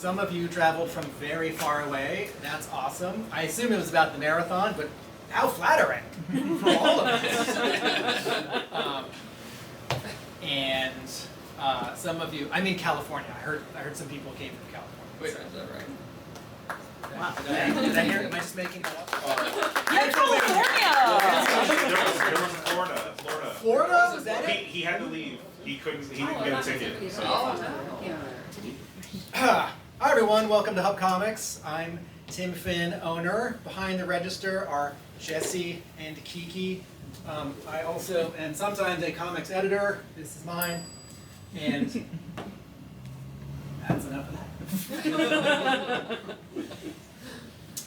Some of you traveled from very far away. That's awesome. I assume it was about the marathon, but how flattering for all of us. Some of you, I'm in California. I heard some people came from California. Wait, is that right? Wow. Did I hear? Am I just making that up? You're in California! There was Florida. Florida? Was that it? He had to leave. He didn't get a ticket. So. Hi everyone, welcome to Hub Comics. I'm Tim Finn, owner. Behind the register are Jesse and Kiki. I also am sometimes a comics editor. This is mine. And that's enough of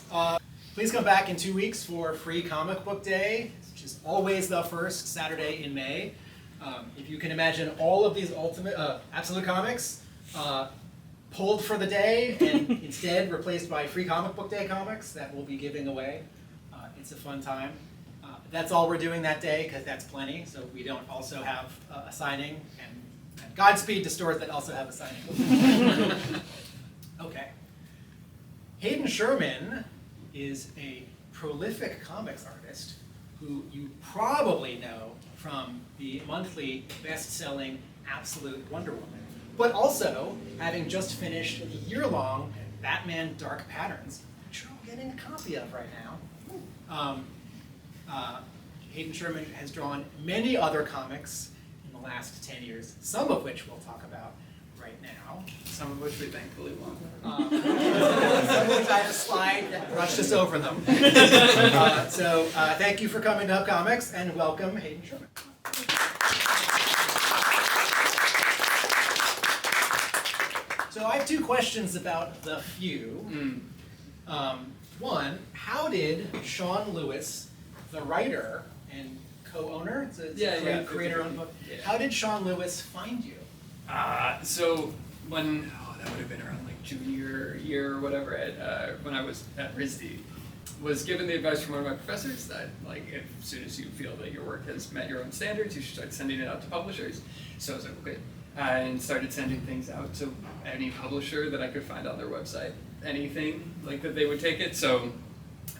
that. Please come back in 2 weeks for Free Comic Book Day, which is always the first Saturday in May. If you can imagine all of these Absolute Comics pulled for the day and instead replaced by Free Comic Book Day comics that we'll be giving away. It's a fun time. That's all we're doing that day because that's plenty, so we don't also have a signing, and Godspeed to stores that also have a signing. Okay. Hayden Sherman is a prolific comics artist who you probably know from the monthly best-selling Absolute Wonder Woman, but also having just finished the year-long Batman Dark Patterns, which you're all getting a copy of right now. Hayden Sherman has drawn many other comics in the last 10 years, some of which we'll talk about right now. Some of which we thankfully won. Some of which I have a slide that brushed us over them. Thank you for coming to Hub Comics, and welcome Hayden Sherman. So I have two questions about the few. One, how did Sean Lewis, the writer and co-owner, creator-owned book, how did Sean Lewis find you? So when, that would have been around like junior year or whatever, when I was at RISD, was given the advice from one of my professors that like as soon as you feel that your work has met your own standards, you should start sending it out to publishers. So I was like, okay. And started sending things out to any publisher that I could find on their website, anything like that they would take it. So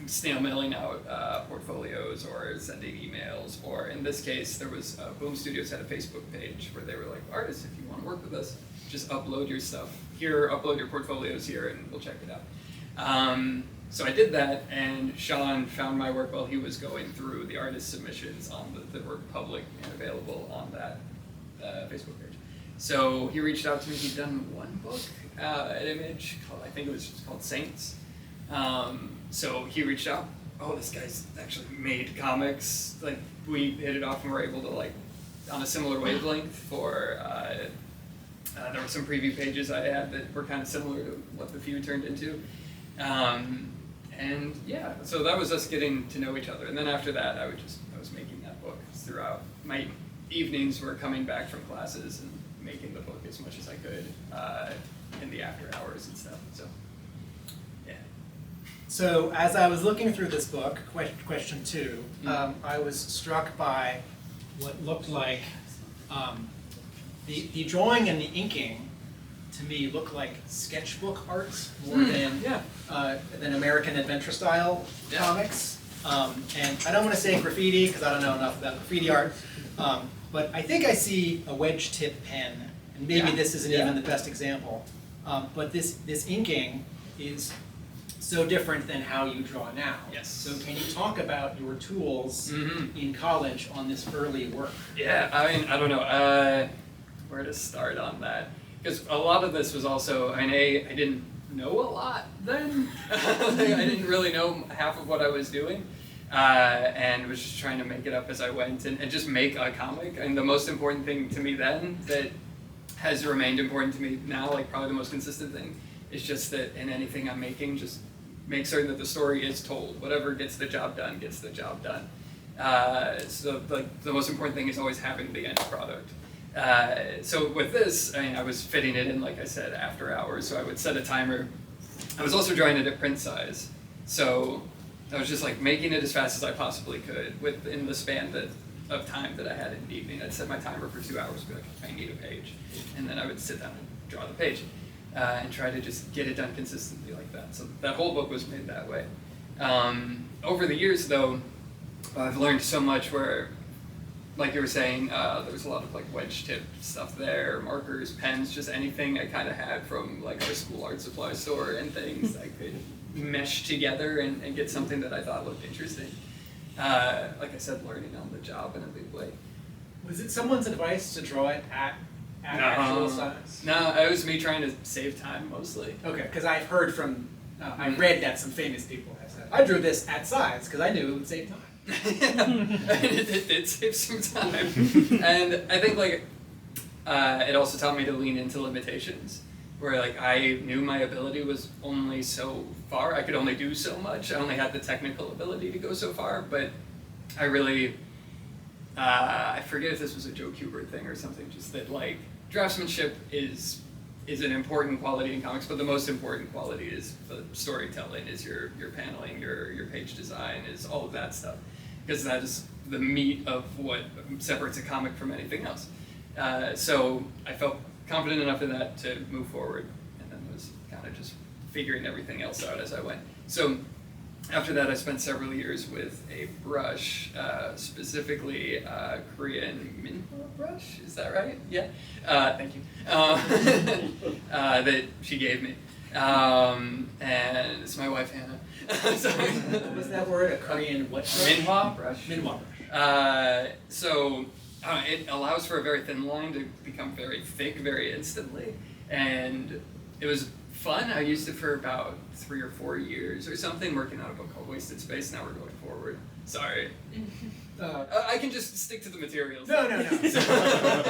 snail mailing out portfolios or sending emails, or in this case, there was Boom Studios had a Facebook page where they were like, artists, if you want to work with us, just upload your stuff here, upload your portfolios here, and we'll check it out. So I did that, and Sean found my work while he was going through the artist submissions on that were public and available on that Facebook page. So he reached out to me. He'd done one book, an image called, I think it was just called Saints. So he reached out. Oh, this guy's actually made comics. Like we hit it off and were able to like on a similar wavelength for. There were some preview pages I had that were kind of similar to what the few turned into. And yeah, so that was us getting to know each other. And then after that, I was making that book throughout. My evenings were coming back from classes and making the book as much as I could in the after hours and stuff. So, yeah. So as I was looking through this book, question two, I was struck by what looked like the drawing and the inking. To me, look like sketchbook art more than American Adventure style comics. And I don't want to say graffiti because I don't know enough about graffiti art. But I think I see a wedge tip pen, and maybe this isn't even the best example. But this inking is so different than how you draw now. Yes. So can you talk about your tools in college on this early work? Yeah, I mean, I don't know where to start on that. Because a lot of this was also, I didn't know a lot then. I didn't really know half of what I was doing. And was just trying to make it up as I went and just make a comic. And the most important thing to me then that has remained important to me now, like probably the most consistent thing, is just that in anything I'm making, just make certain that the story is told. Whatever gets the job done, gets the job done. So like the most important thing is always having the end product. So with this, I was fitting it in, like I said, after hours. So I would set a timer. I was also drawing it at print size. So I was just like making it as fast as I possibly could within the span of time that I had in the evening. I'd set my timer for 2 hours, be like, I need a page. And then I would sit down and draw the page. and try to just get it done consistently like that. So that whole book was made that way. Over the years, though, I've learned so much where, like you were saying, there was a lot of like wedge tip stuff there, markers, pens, just anything I kind of had from like our school art supply store and things I could mesh together and get something that I thought looked interesting. Like I said, learning on the job in a big way. Was it someone's advice to draw it at actual size? No, it was me trying to save time mostly. Okay, because I've heard from, I read that some famous people have said, I drew this at size because I knew it would save time. It did save some time. And I think like it also taught me to lean into limitations. Where like I knew my ability was only so far, I could only do so much, I only had the technical ability to go so far, but I really, I forget if this was a Joe Kubert thing or something, just that like draftsmanship is an important quality in comics, but the most important quality is the storytelling, is your paneling, your page design, is all of that stuff, because that is the meat of what separates a comic from anything else. So I felt confident enough in that to move forward, and then was kind of just figuring everything else out as I went. So after that, I spent several years with a brush, specifically Korean Minho brush, is that right? Yeah, thank you, that she gave me, and it's my wife Hannah. Sorry. What was that word? A Korean what? Minhwa brush? Minhwa brush. So it allows for a very thin line to become very thick very instantly, and it was fun. I used it for about 3 or 4 years or something, working on a book called Wasted Space. Now we're going forward. Sorry. I can just stick to the materials. No. We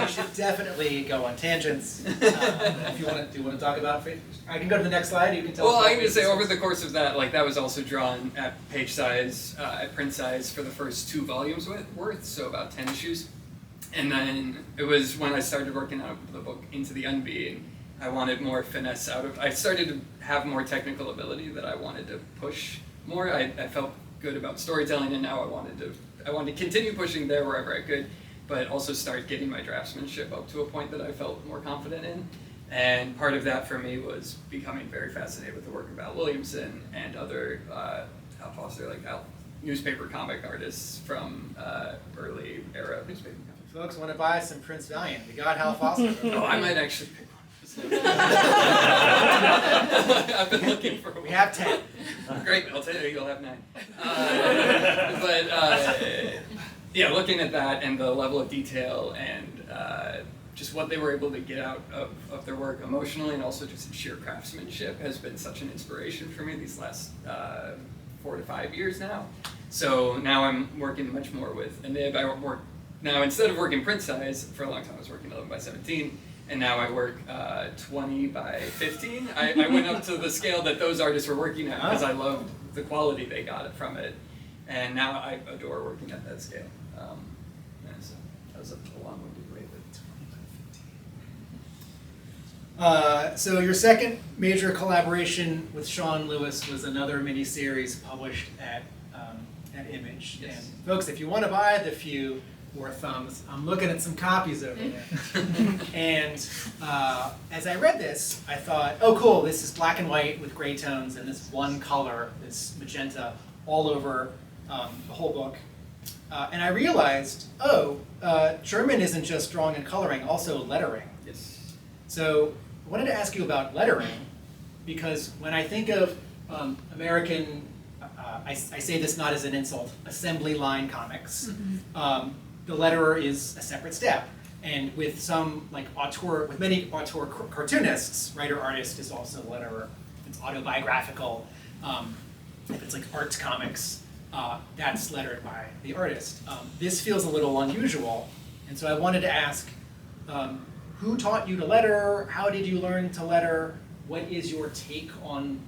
should definitely go on tangents. If you want to talk about it, I can go to the next slide. You can tell. Well, I can just say over the course of that, like that was also drawn at page size, at print size for the first 2 volumes worth, so about 10 issues. And then it was when I started working on the book Into the Unbeing, I wanted more finesse out of. I started to have more technical ability that I wanted to push more. I felt good about storytelling, and now I wanted to continue pushing there wherever I could, but also start getting my draftsmanship up to a point that I felt more confident in. And part of that for me was becoming very fascinated with the work of Al Williamson and other Al Foster, like newspaper comic artists from early era newspaper comics. Folks want to buy some Prince Valiant. We got Hal Foster. Oh, I might actually pick one. I've been looking for one. We have 10. Great, I'll tell you, you'll have 9. Yeah, looking at that and the level of detail and just what they were able to get out of their work emotionally, and also just in sheer craftsmanship, has been such an inspiration for me these last 4 to 5 years now. So now I'm working much more with a nib. Now, instead of working print size, for a long time I was working 11 by 17, and now I work 20 by 15. I went up to the scale that those artists were working at because I loved the quality they got from it, and now I adore working at that scale. And so that was a long-winded way, but So your second major collaboration with Sean Lewis was another mini-series published at Image. Yes. And folks, if you want to buy the few or thumbs, I'm looking at some copies over there. And as I read this, I thought, oh cool, this is black and white with gray tones and this one color, this magenta, all over the whole book. And I realized, Sherman isn't just drawing and coloring, also lettering. yes. So I wanted to ask you about lettering, because when I think of American, I say this not as an insult, assembly line comics, the letterer is a separate step. And with some, like with many auteur cartoonists, writer-artist is also a letterer. It's autobiographical. If it's like art comics, that's lettered by the artist. This feels a little unusual, and so I wanted to ask, who taught you to letter? How did you learn to letter? What is your take on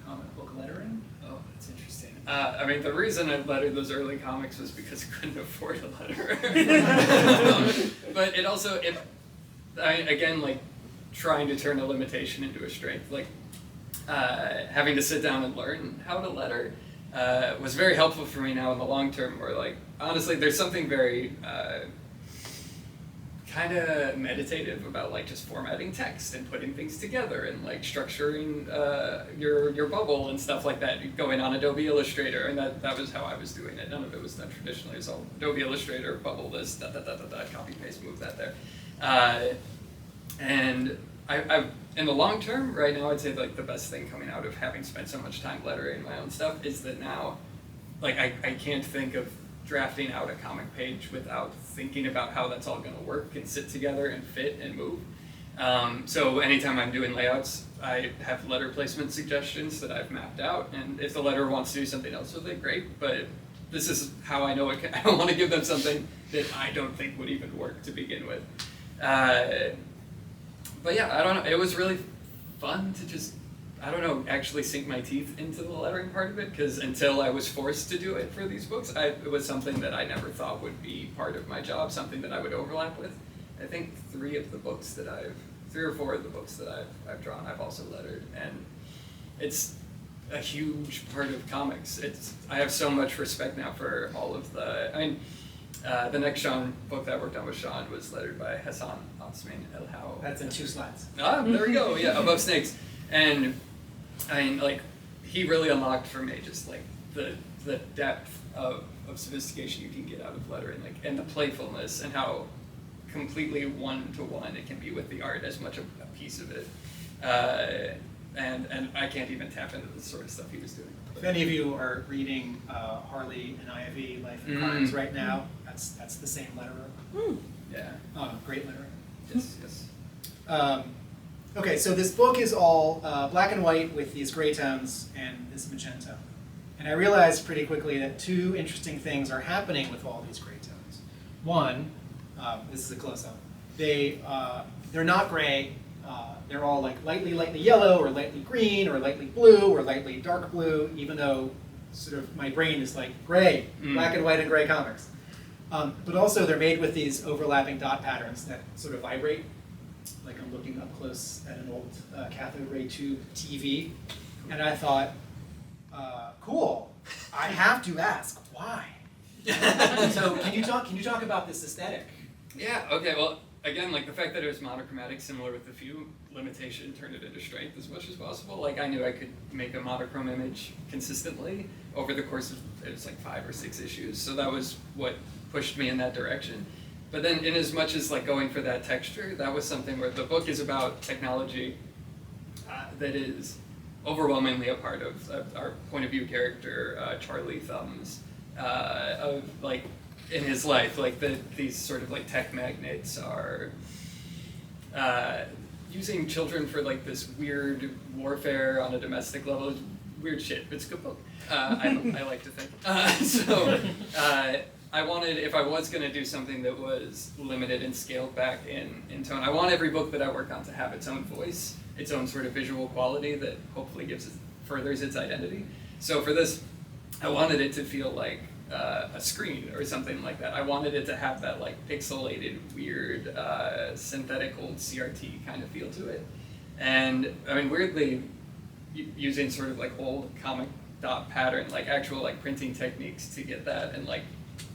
comic book lettering? Oh, that's interesting. I mean, the reason I lettered those early comics was because I couldn't afford a letterer. But it also, again, like trying to turn a limitation into a strength, like having to sit down and learn how to letter was very helpful for me now in the long term, where like, honestly, there's something very kind of meditative about like just formatting text and putting things together and like structuring your bubble and stuff like that. Going on Adobe Illustrator, and that was how I was doing it. None of it was done traditionally. It was all Adobe Illustrator, bubble this, copy paste, move that there. And I in the long term, right now, I'd say like the best thing coming out of having spent so much time lettering my own stuff is that now, like I can't think of drafting out a comic page without thinking about how that's all going to work and sit together and fit and move. So anytime I'm doing layouts, I have letter placement suggestions that I've mapped out, and if the letter wants to do something else with it, great, but this is how I know it can. I don't want to give them something that I don't think would even work to begin with. But yeah, I don't know, it was really fun to just, I don't know, actually sink my teeth into the lettering part of it, because until I was forced to do it for these books, it was something that I never thought would be part of my job, something that I would overlap with. I think 3 or 4 of the books that I've drawn, I've also lettered, and it's a huge part of comics. I have so much respect now for all of the next Sean book that I worked on with Sean was lettered by Hassan Otsman El How. That's in 2 slides. Ah, there we go. Yeah, Above Snakes. And I mean, like, he really unlocked for me just like the depth of sophistication you can get out of lettering, like, and the playfulness and how completely one-to-one it can be with the art as much a piece of it. And I can't even tap into the sort of stuff he was doing. If any of you are reading Harley and Ivy, Life in Cards right now, that's the same letterer. Yeah. Great letterer. Yes. Okay, so this book is all black and white with these gray tones and this magenta. And I realized pretty quickly that 2 interesting things are happening with all these gray tones. One, this is a close-up, they're not gray. They're all like lightly yellow or lightly green or lightly blue or lightly dark blue, even though sort of my brain is like gray, black and white and gray comics. But also they're made with these overlapping dot patterns that sort of vibrate, like I'm looking up close at an old cathode ray tube TV. And I thought, cool, I have to ask, why? So can you talk about this aesthetic? Yeah, okay, well, again, like the fact that it was monochromatic, similar with a few limitation, turned it into strength as much as possible. Like I knew I could make a monochrome image consistently over the course of, it was like 5 or 6 issues. So that was what pushed me in that direction. But then in as much as like going for that texture, that was something where the book is about technology that is overwhelmingly a part of our point of view character, Charlie Thumbs, of like, in his life, like these sort of like tech magnates are using children for like this weird warfare on a domestic level. Weird shit. It's a good book. I like to think. So I wanted, if I was going to do something that was limited and scaled back in tone, I want every book that I work on to have its own voice, its own sort of visual quality that hopefully furthers its identity. So for this, I wanted it to feel like a screen or something like that. I wanted it to have that like pixelated, weird, synthetic old CRT kind of feel to it. And I mean, weirdly, using sort of like old comic dot pattern, like actual like printing techniques to get that, and like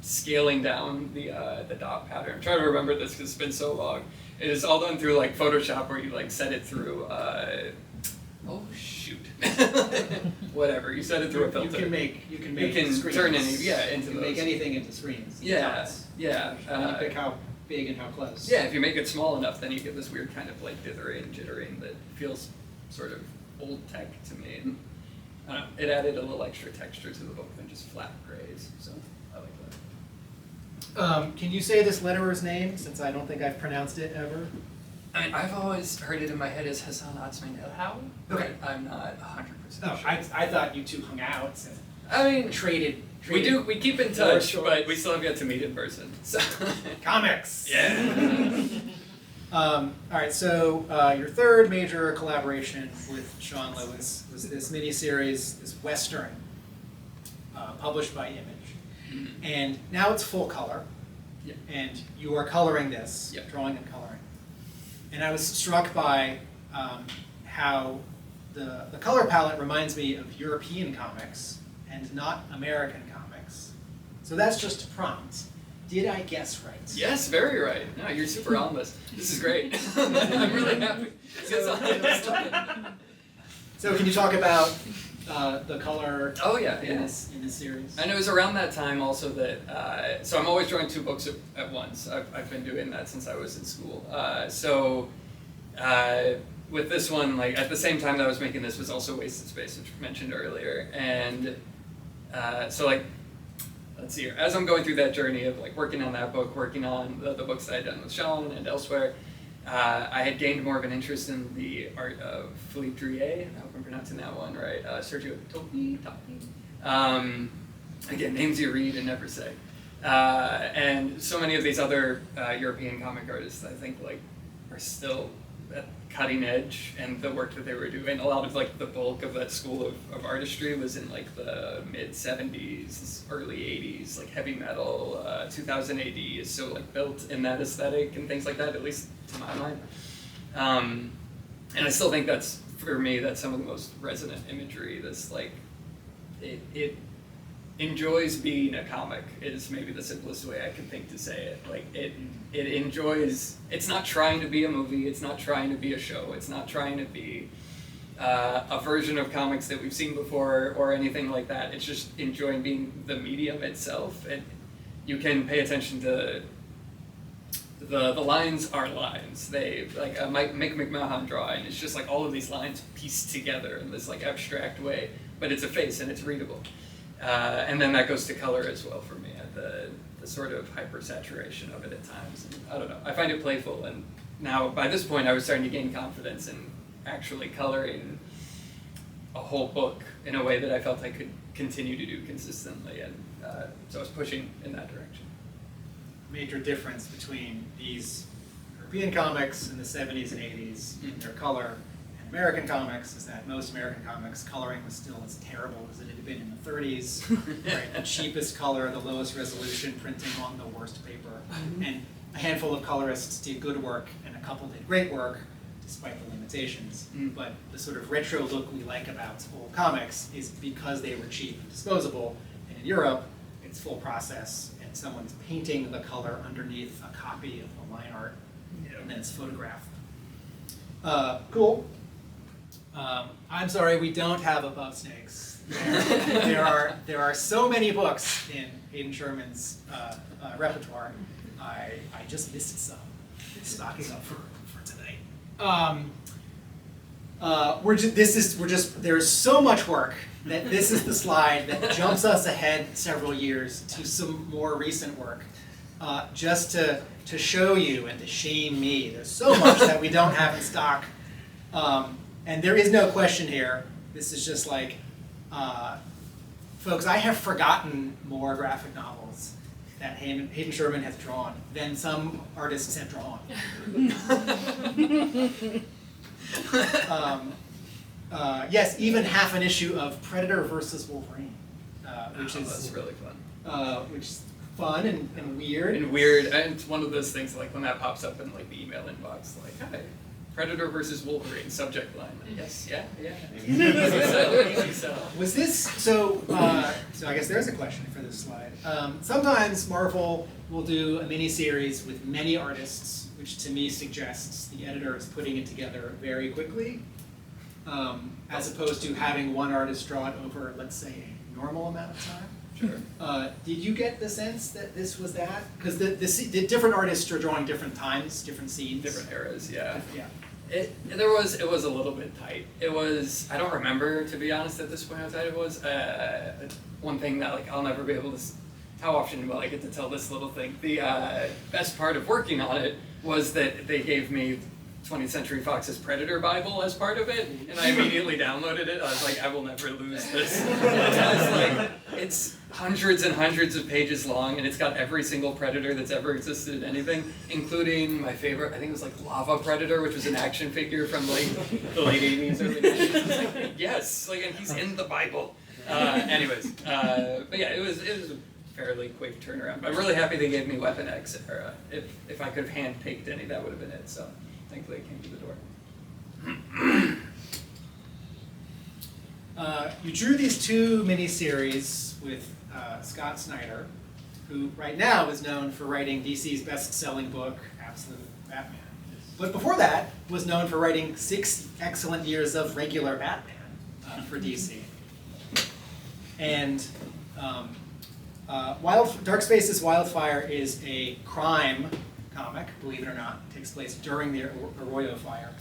scaling down the dot pattern. I'm trying to remember this because it's been so long. It is all done through like Photoshop, where you like set it through. Oh shoot! Whatever, you set it through a filter. You can screens. Turn any into you can make anything into screens. Yeah. You pick how big and how close. Yeah, if you make it small enough, then you get this weird kind of like dithering, jittering that feels sort of old tech to me. And I don't know, it added a little extra texture to the book than just flat grays. So I like that. Can you say this letterer's name, since I don't think I've pronounced it ever? I mean, I've always heard it in my head as Hassan Otsman El How, Okay. but I'm not 100% Oh, sure. I thought you 2 hung out and I mean, traded. we keep in touch, shorts. but we still have yet to meet in person. So Comics! yeah. All right, so your 3rd major collaboration with Sean Lewis was this miniseries, this Western, published by Image. And now it's full color, Yeah. and you are coloring this, Yep. drawing and coloring. And I was struck by how the color palette reminds me of European comics and not American comics. So that's just a prompt. Did I guess right? Yes, very right. No, you're super on this. This is great. I'm really happy. So can you talk about the color Oh yeah, in yeah. this series? And it was around that time also that, so I'm always drawing 2 books at once. I've been doing that since I was in school. With this one, like at the same time that I was making this was also Wasted Space, which we mentioned earlier. And so like, let's see here, as I'm going through that journey of like working on that book, working on the books that I'd done with Sean and elsewhere, I had gained more of an interest in the art of Philippe Drouillet. I hope I'm pronouncing that one right. Sergio Topi. Again, names you read and never say. And so many of these other European comic artists, I think, like, are still at cutting edge, and the work that they were doing, a lot of like the bulk of that school of artistry was in like the mid 70s, early 80s, like heavy metal. 2000 AD is so like built in that aesthetic and things like that, at least to my mind. And I still think that's, for me, that's some of the most resonant imagery. That's like, it enjoys being a comic is maybe the simplest way I can think to say it. Like it enjoys, it's not trying to be a movie, it's not trying to be a show, it's not trying to be a version of comics that we've seen before or anything like that. It's just enjoying being the medium itself. And you can pay attention to the lines are lines. They like Mick McMahon drawing. It's just like all of these lines pieced together in this like abstract way, but it's a face and it's readable. And then that goes to color as well for me, the sort of hypersaturation of it at times. And I don't know, I find it playful, and now by this point I was starting to gain confidence in actually coloring a whole book in a way that I felt I could continue to do consistently, and so I was pushing in that direction. Major difference between these European comics in the 70s and 80s, their color, and American comics is that most American comics coloring was still as terrible as it had been in the 30s. Right? The cheapest color, the lowest resolution, printing on the worst paper. And a handful of colorists did good work, and a couple did great work, despite the limitations. But the sort of retro look we like about old comics is because they were cheap and disposable. And in Europe, it's full process, and someone's painting the color underneath a copy of the line art, and then it's photographed. Cool. I'm sorry, we don't have Above Snakes. There are so many books in Hayden Sherman's repertoire. I just missed some. Stocking up for tonight. There's so much work that this is the slide that jumps us ahead several years to some more recent work, just to show you and to shame me. There's so much that we don't have in stock, and there is no question here. This is just like, folks, I have forgotten more graphic novels that Hayden Sherman has drawn than some artists have drawn. Yes, even half an issue of Predator versus Wolverine, which is that's really fun. Which is fun and weird. And weird, and it's one of those things like when that pops up in like the email inbox, like, hi, Predator versus Wolverine, subject line. Yes, yeah. Easy sell. Was this so? So I guess there's a question for this slide. Sometimes Marvel will do a mini-series with many artists, which to me suggests the editor is putting it together very quickly, as opposed to having one artist draw it over, let's say, a normal amount of time. Sure. Did you get the sense that this was that? Because the different artists are drawing different times, different scenes, Different eras, yeah. Yeah. It was a little bit tight. It was, I don't remember, to be honest, at this point how tight it was. One thing that like I'll never be able to, how often will I get to tell this little thing? The best part of working on it was that they gave me 20th Century Fox's Predator Bible as part of it, and I immediately downloaded it. I was like, I will never lose this. It's hundreds and hundreds of pages long, and it's got every single Predator that's ever existed in anything, including my favorite, I think it was like Lava Predator, which was an action figure from like the late 80s, early 90s. Like, yes, like, and he's in the Bible. Anyways, but yeah, it was a fairly quick turnaround. But I'm really happy they gave me Weapon X era. If I could have hand-picked any, that would have been it. So thankfully it came to the door. You drew these two mini-series with Scott Snyder. who right now is known for writing DC's best-selling book, Absolute Batman. But before that, was known for writing 6 excellent years of regular Batman for DC. And Dark Spaces Wildfire is a crime comic, believe it or not. It takes place during the Arroyo fire.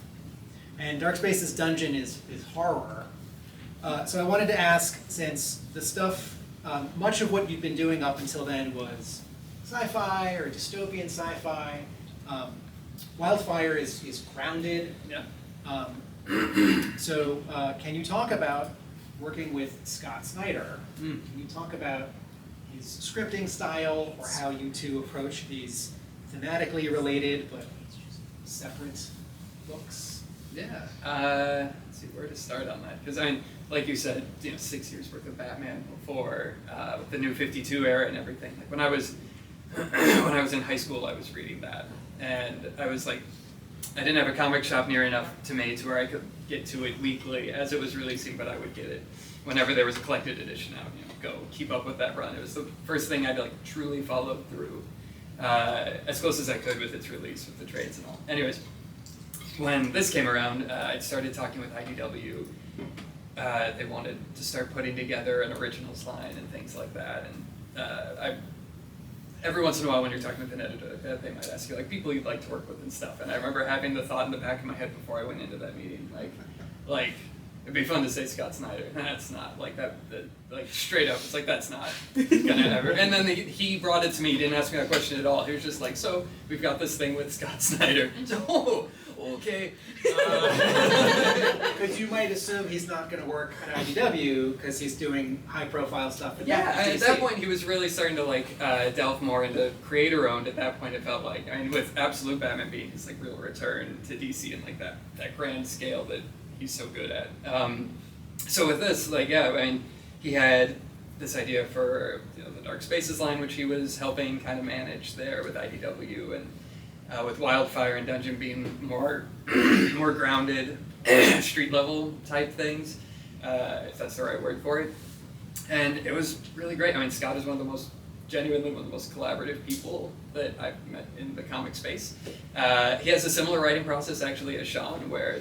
And Dark Spaces Dungeon is horror. So I wanted to ask, since the stuff, much of what you've been doing up until then was sci-fi or dystopian sci-fi. Wildfire is grounded. Yeah. So can you talk about working with Scott Snyder? Can you talk about his scripting style, or how you two approach these thematically related but separate books? Yeah. Let's see where to start on that, because I mean, like you said, 6 years worth of Batman before with the New 52 era and everything. Like when I was in high school, I was reading that, and I was like, I didn't have a comic shop near enough to me to where I could get to it weekly as it was releasing, but I would get it whenever there was a collected edition out. Go keep up with that run. It was the first thing I'd like truly followed through as close as I could with its release, with the trades and all. Anyways, when this came around, I started talking with IDW. They wanted to start putting together an originals line and things like that. And every once in a while when you're talking with an editor, they might ask you, like, people you'd like to work with and stuff. And I remember having the thought in the back of my head before I went into that meeting, like it'd be fun to say Scott Snyder. And that's not, like, like, straight up, it's like, that's not gonna ever. And then he brought it to me, he didn't ask me that question at all. He was just like, so, we've got this thing with Scott Snyder. So, oh, okay. Because you might assume he's not going to work at IDW because he's doing high-profile stuff. At that point he was really starting to like delve more into creator-owned. At that point it felt like, I mean, with Absolute Batman being his like real return to DC and like that grand scale that he's so good at. So with this, like, yeah, I mean, he had this idea for the Dark Spaces line, which he was helping kind of manage there with IDW, and with Wildfire and Dungeon being more more grounded, street level type things, if that's the right word for it. And it was really great. I mean, Scott is genuinely one of the most collaborative people that I've met in the comic space. He has a similar writing process actually as Sean, where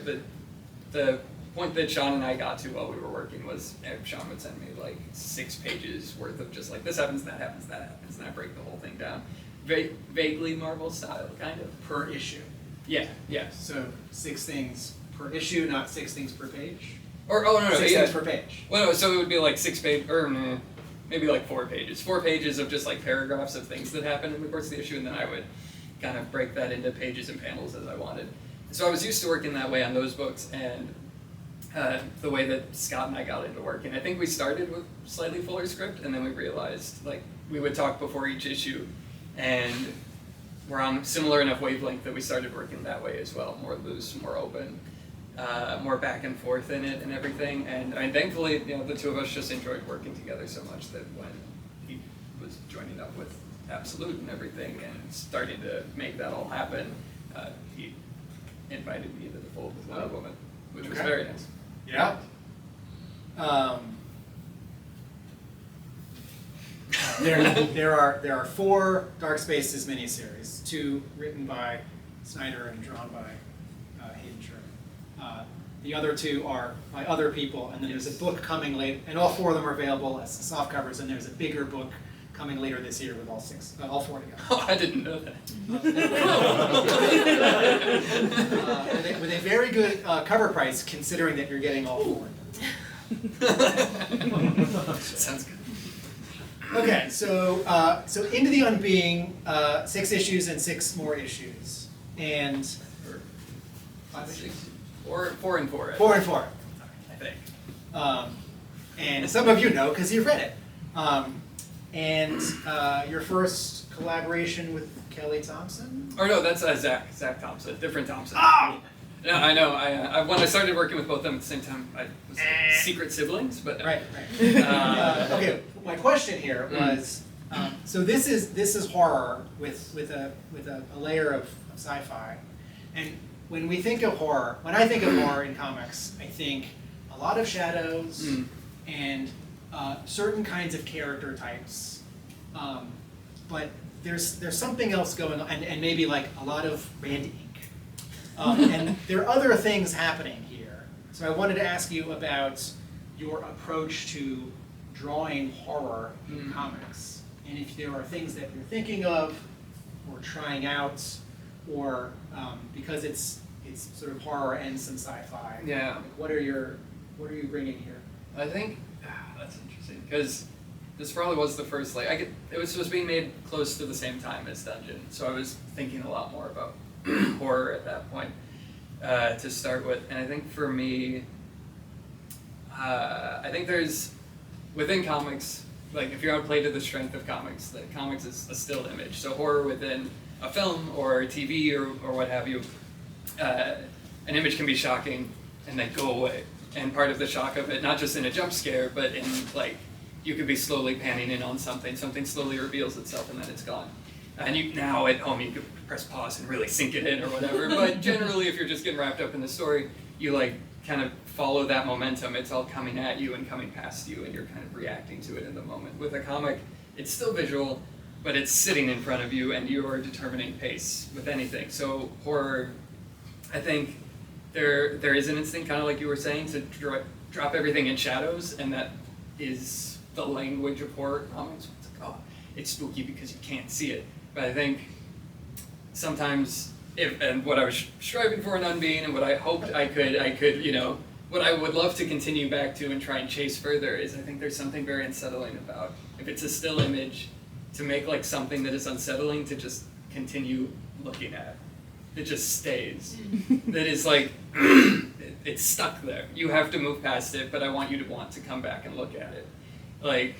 the point that Sean and I got to while we were working was Sean would send me like 6 pages worth of just like, this happens, that happens, that happens, and I break the whole thing down. Vaguely Marvel style, kind of. Per issue. Yeah. So 6 things per issue, not 6 things per page? Or, oh, no, 6 yeah. things per page. Well, no, so it would be like 6 pages, or maybe like 4 pages. 4 pages of just like paragraphs of things that happen in the course of the issue, and then I would kind of break that into pages and panels as I wanted. So I was used to working that way on those books, and the way that Scott and I got into working. I think we started with slightly fuller script, and then we realized like we would talk before each issue, and we're on similar enough wavelength that we started working that way as well, more loose, more open, more back and forth in it and everything. And I mean, thankfully, the two of us just enjoyed working together so much that when he was joining up with Absolute and everything and starting to make that all happen, he invited me into the fold with Wonder Woman, which was very nice. Yeah. There are 4 Dark Spaces miniseries, 2 written by Snyder and drawn by Hayden Sherman. The other 2 are by other people, and then there's a book coming late, and all 4 of them are available as soft covers, and there's a bigger book coming later this year with all 4 together. Oh, I didn't know that. With a very good cover price, considering that you're getting all 4. Sounds good. Okay, so Into the Unbeing, 6 issues and 6 more issues, and 5 issues. 4 and 4. 4 and 4, I think. And some of you know because you've read it. And your first collaboration with Kelly Thompson? Or no, that's Zach Thompson, different Thompson. Oh! No, I know. When I started working with both of them at the same time, I was like secret siblings, but Right. Okay, my question here was, so this is horror with a layer of sci-fi, and when I think of horror in comics, I think a lot of shadows and certain kinds of character types. but there's something else going on, and maybe like a lot of red ink. And there are other things happening here. So I wanted to ask you about your approach to drawing horror in comics, and if there are things that you're thinking of or trying out, or because it's sort of horror and some sci-fi. Yeah. What are you bringing here? I think that's interesting because this probably was the first it was being made close to the same time as Dungeon, so I was thinking a lot more about horror at that point to start with. And I think for me, I think there's within comics, like if you're going to play to the strength of comics, that comics is a still image. So horror within a film or TV or what have you, an image can be shocking and then go away. And part of the shock of it, not just in a jump scare, but in like, you could be slowly panning in on something slowly reveals itself and then it's gone. And you now at home you could press pause and really sink it in or whatever, but generally if you're just getting wrapped up in the story, you like kind of follow that momentum. It's all coming at you and coming past you and you're kind of reacting to it in the moment. With a comic, it's still visual, but it's sitting in front of you and you're determining pace with anything. So horror, I think there is an instinct, kind of like you were saying, to drop everything in shadows, and that is the language of horror comics. It's like, oh, it's spooky because you can't see it. But I think sometimes, and what I was striving for in Unbeing, and what I hoped I could, you know, what I would love to continue back to and try and chase further is I think there's something very unsettling about, if it's a still image, to make like something that is unsettling to just continue looking at. It just stays. That is like, it's stuck there. You have to move past it, but I want you to want to come back and look at it. Like,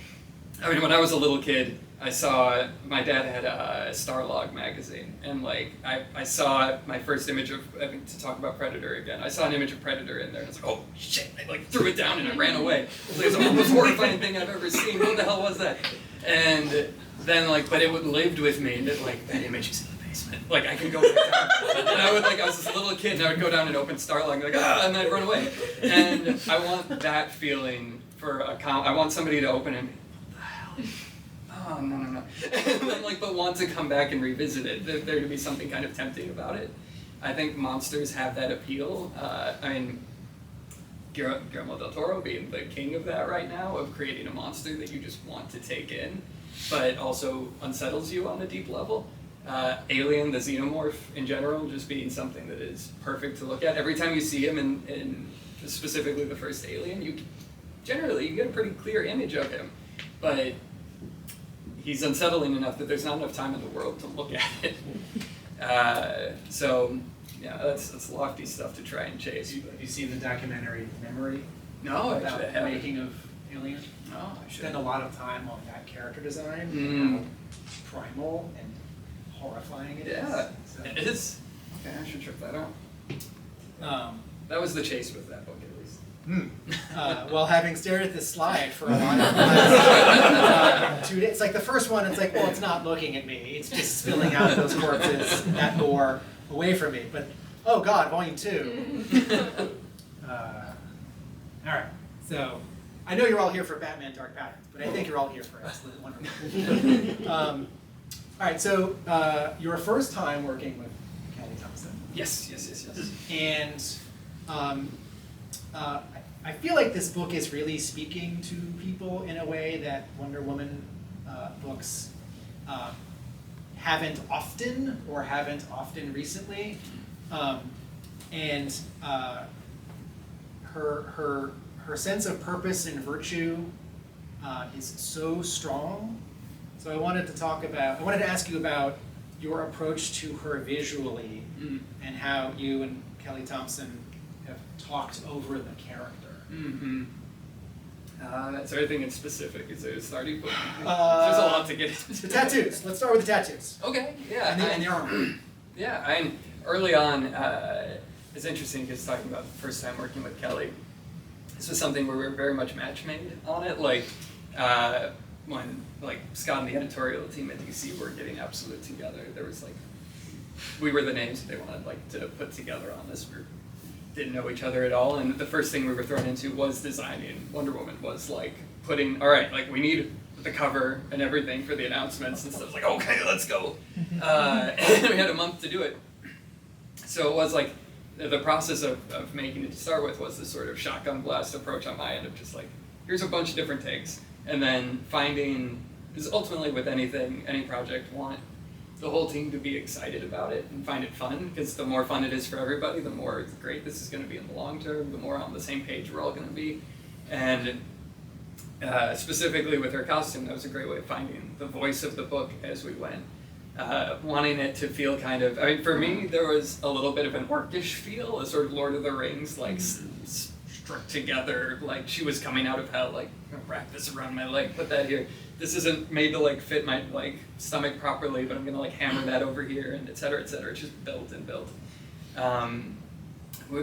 I mean, when I was a little kid, I saw, my dad had a Starlog magazine, and like, I saw my first image of, I think to talk about Predator again, I saw an image of Predator in there, and I was like, oh shit, I like threw it down and I ran away. It was the most horrifying thing I've ever seen, what the hell was that? And then like, but it lived with me, that like, that image is in the basement. Like, I could go back down, and I would like, I was this little kid, and I would go down and open Starlog, and like, ah, and I'd run away. And I want that feeling for a I want somebody to open and oh, no. And then, like, but want to come back and revisit it. There to be something kind of tempting about it. I think monsters have that appeal. I mean, Guillermo del Toro being the king of that right now, of creating a monster that you just want to take in, but also unsettles you on a deep level. Alien, the xenomorph in general, just being something that is perfect to look at. Every time you see him in specifically the first Alien, you get a pretty clear image of him, but he's unsettling enough that there's not enough time in the world to look at it. So, yeah, that's lofty stuff to try and chase. Have you seen the documentary Memory? No, about actually I the haven't. making of Alien? No, I should. Spend a lot of time on that character design and how primal and horrifying it is. Yeah, So, it is. Okay, I should check that out. um, That was the chase with that book, at least. well, having stared at this slide for a while, the last 2 days, it's like the first one, it's like, well, it's not looking at me. It's just spilling out those corpses, that gore, away from me. But, oh God, volume 2. All right, so I know you're all here for Batman Dark Patterns, but I think you're all here for Absolute Wonderful. All right, so your first time working with Kelly Thompson. Yes. And I feel like this book is really speaking to people in a way that Wonder Woman books haven't often recently. And her sense of purpose and virtue is so strong. So I wanted to ask you about your approach to her visually and how you and Kelly Thompson have talked over the character. Is there anything in specific? Is there a starting point? There's a lot to get into. The tattoos. Let's start with the tattoos. Okay, yeah. And the armor. Yeah, I mean, early on, it's interesting because talking about the first time working with Kelly, this was something where we were very much match made on it. Like, when like Scott and the editorial team at DC were getting Absolute together, there was like, we were the names that they wanted like to put together on this. We didn't know each other at all, and the first thing we were thrown into was designing Wonder Woman. Was like putting, all right, like we need the cover and everything for the announcements and stuff. Like, okay, let's go. And we had a month to do it. So it was like, the process of making it to start with was this sort of shotgun blast approach on my end of just like, here's a bunch of different takes. And then finding, because ultimately with anything, any project, want the whole team to be excited about it and find it fun, because the more fun it is for everybody, the more great this is going to be in the long term, the more on the same page we're all going to be. And specifically with her costume, that was a great way of finding the voice of the book as we went. Wanting it to feel kind of, I mean, for me, there was a little bit of an orcish feel, a sort of Lord of the Rings, like struck together, like she was coming out of hell, like, wrap this around my leg, put that here. This isn't made to like fit my like stomach properly, but I'm gonna like hammer that over here, and et cetera, et cetera. It's just built and built.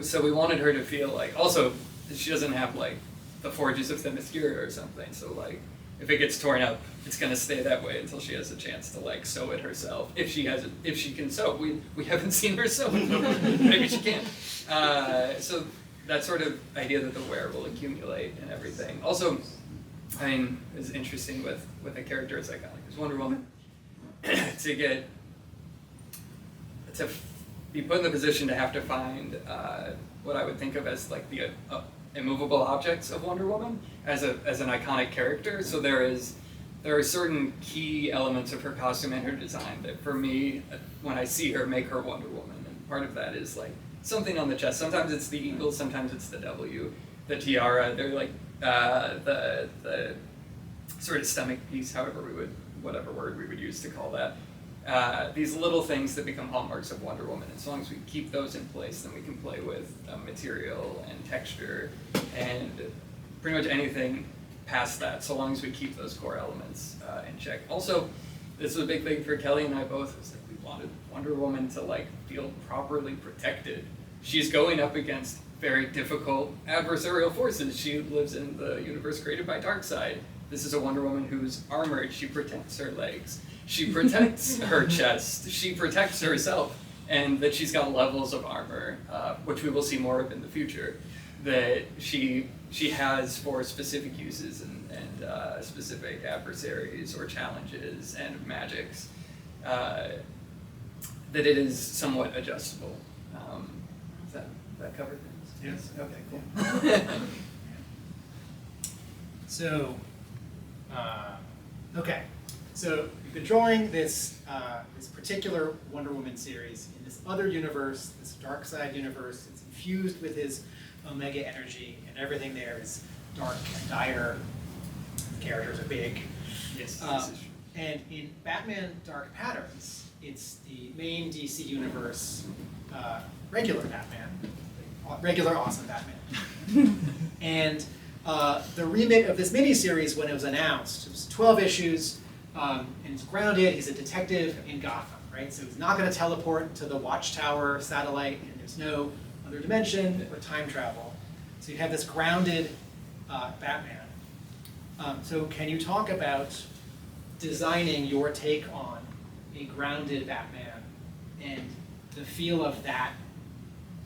So we wanted her to feel like, also, she doesn't have like the forges of Themyscira or something, so like, if it gets torn up, it's gonna stay that way until she has a chance to like sew it herself. If she can sew. We haven't seen her sew. Maybe she can. So that sort of idea that the wear will accumulate and everything. Also, I mean, it's interesting with a character as iconic as Wonder Woman to be put in the position to have to find what I would think of as like the immovable objects of Wonder Woman as an iconic character. So there are certain key elements of her costume and her design that for me, when I see her, make her Wonder Woman. And part of that is like something on the chest. Sometimes it's the eagle, sometimes it's the W, the tiara. They're like the sort of stomach piece, whatever word we would use to call that. These little things that become hallmarks of Wonder Woman. As long as we keep those in place, then we can play with material and texture and pretty much anything past that, so long as we keep those core elements in check. Also, this was a big thing for Kelly and I both. Was like we wanted Wonder Woman to like feel properly protected. She's going up against very difficult adversarial forces. She lives in the universe created by Darkseid. This is a Wonder Woman who's armored. She protects her legs. She protects her chest. She protects herself, and that she's got levels of armor, which we will see more of in the future, that she has for specific uses and specific adversaries or challenges and magics, that it is somewhat adjustable. Does that cover things? Yes. Okay, cool. So, okay. So you've been drawing this particular Wonder Woman series in this other universe, this Darkseid universe. It's infused with his Omega energy, and everything there is dark and dire. The characters are big. Yes. And in Batman Dark Patterns, it's the main DC universe regular Batman, regular awesome Batman. And the remit of this miniseries, when it was announced, it was 12 issues, and it's grounded. He's a detective in Gotham, right? So he's not going to teleport to the Watchtower satellite, and there's no other dimension or time travel. So you have this grounded Batman. So can you talk about designing your take on a grounded Batman and the feel of that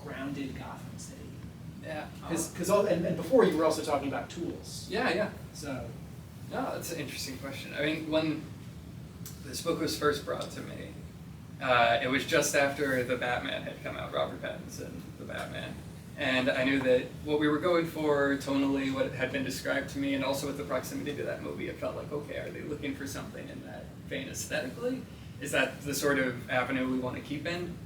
grounded Gotham City? Yeah. And before you were also talking about tools. Yeah. So. No, that's an interesting question. I mean, when this book was first brought to me, it was just after the Batman had come out, Robert Pattinson, the Batman. And I knew that what we were going for tonally, what had been described to me, and also with the proximity to that movie, it felt like, okay, are they looking for something in that vein aesthetically? Is that the sort of avenue we want to keep in?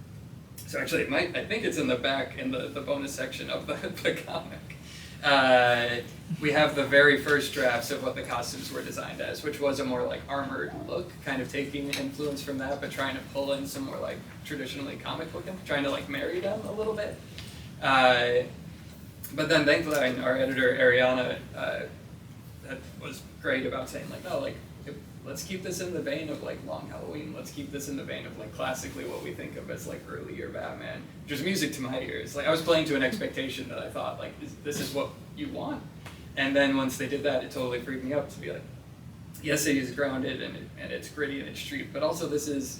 So actually, I think it's in the back, in the bonus section of the comic. We have the very first drafts of what the costumes were designed as, which was a more like armored look, kind of taking influence from that, but trying to pull in some more like traditionally comic looking, trying to like marry them a little bit. But then thankfully our editor Ariana that was great about saying like, no, like let's keep this in the vein of like Long Halloween. Let's keep this in the vein of like classically what we think of as like earlier Batman, which was music to my ears. Like I was playing to an expectation that I thought like this is what you want. And then once they did that, it totally freaked me out to be like, yes, it is grounded and it's gritty and it's street, but also this is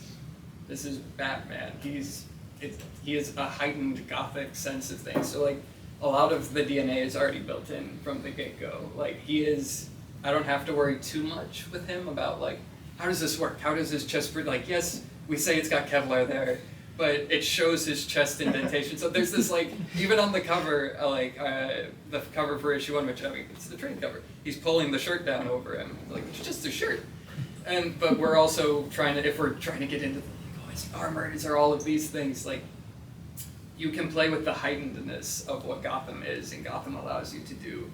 Batman. He is a heightened gothic sense of things. So like a lot of the DNA is already built in from the get-go. Like he is I don't have to worry too much with him about like, how does this work? How does his chest breathe? Like, yes, we say it's got Kevlar there, but it shows his chest indentation. So there's this like, even on the cover, the cover for issue 1, which I mean, it's the trade cover. He's pulling the shirt down over him. Like, it's just a shirt. But we're also trying to, if we're trying to get into his armor, is there all of these things, like, you can play with the heightenedness of what Gotham is, and Gotham allows you to do.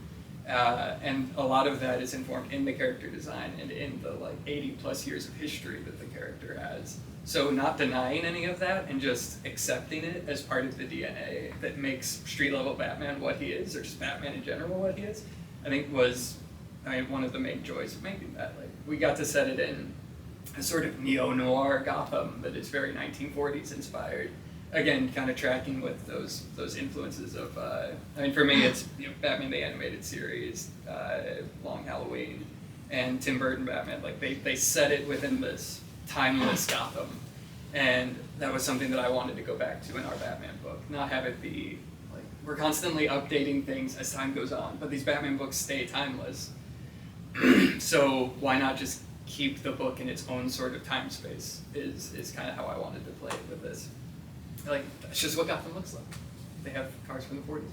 And a lot of that is informed in the character design and in the like 80 plus years of history that the character has. So not denying any of that and just accepting it as part of the DNA that makes street level Batman what he is, or just Batman in general what he is, I think was one of the main joys of making that. Like, we got to set it in a sort of neo-noir Gotham that is very 1940s inspired. Again, kind of tracking with those influences of, I mean, for me, it's Batman the Animated Series, Long Halloween, and Tim Burton Batman. Like, they set it within this timeless Gotham, and that was something that I wanted to go back to in our Batman book. Not have it be, like, we're constantly updating things as time goes on, but these Batman books stay timeless. So why not just keep the book in its own sort of time space is kind of how I wanted to play it with this. Like, that's just what Gotham looks like. They have cars from the 40s.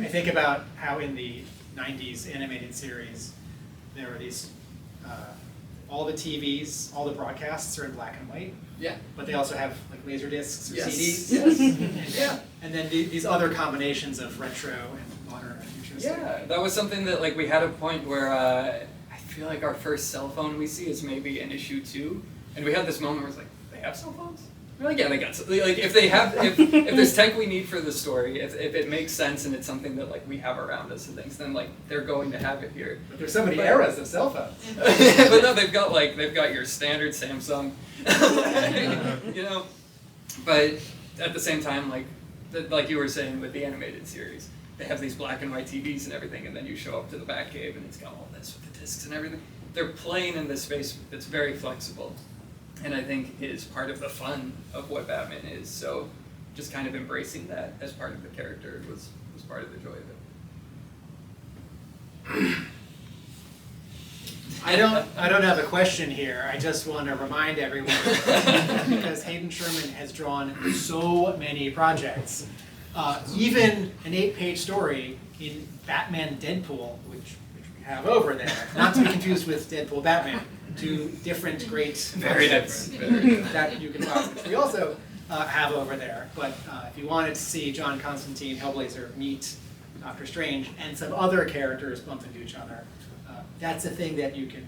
I think about how in the 90s animated series, there were these, all the TVs, all the broadcasts are in black and white. Yeah. But they also have like laser discs or Yes. CDs. Yes. And, Yeah. And then these other combinations of retro and modern and futuristic. Yeah, that was something that like we had a point where I feel like our first cell phone we see is maybe in issue 2, and we had this moment where it's like, they have cell phones? We're like, yeah, they got like if they have if there's tech we need for the story, if it makes sense and it's something that like we have around us and things, then like they're going to have it here. But there's so many eras of cell phones. But no, they've got your standard Samsung, But at the same time, like you were saying with the animated series, they have these black and white TVs and everything, and then you show up to the Batcave and it's got all this with the discs and everything. They're playing in this space that's very flexible, and I think is part of the fun of what Batman is. So just kind of embracing that as part of the character was part of the joy of it. I don't have a question here. I just want to remind everyone, because Hayden Sherman has drawn so many projects. Even an 8-page story in Batman Deadpool, which we have over there, not to be confused with Deadpool Batman, two different great Very projects different. that you can find, which we also have over there. But if you wanted to see John Constantine, Hellblazer, meet Doctor Strange, and some other characters bump into each other, that's a thing that you can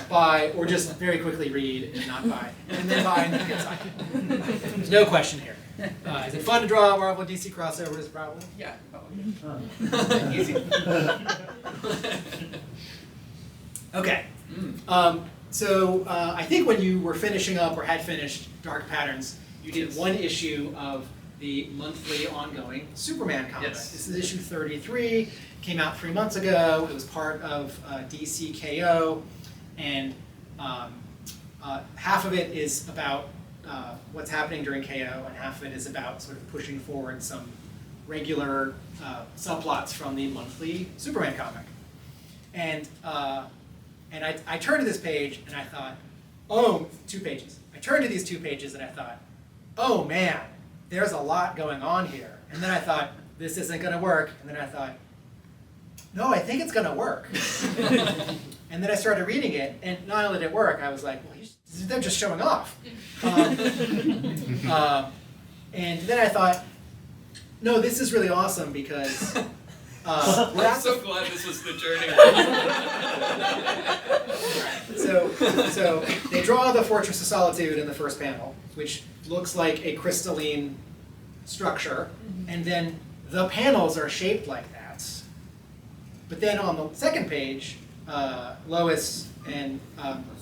buy, or just very quickly read and not buy, and then buy and then get signed. There's no question here. Is it fun to draw Marvel DC crossovers? Probably. Yeah, probably. Easy. Okay. So I think when you were finishing up or had finished Dark Patterns, you did one issue of the monthly ongoing Superman comic. Yes. This is issue 33. Came out 3 months ago. It was part of DC KO, and half of it is about what's happening during KO, and half of it is about sort of pushing forward some regular subplots from the monthly Superman comic. And I turned to this page and I thought, oh, 2 pages. I turned to these 2 pages and I thought, oh man, there's a lot going on here. And then I thought, this isn't going to work. And then I thought, no, I think it's going to work. And then I started reading it, and not only did it work, I was like, well, they're just showing off. And then I thought, no, this is really awesome because I'm so glad this was the journey. So they draw the Fortress of Solitude in the first panel, which looks like a crystalline structure, and then the panels are shaped like that. But then on the second page, Lois and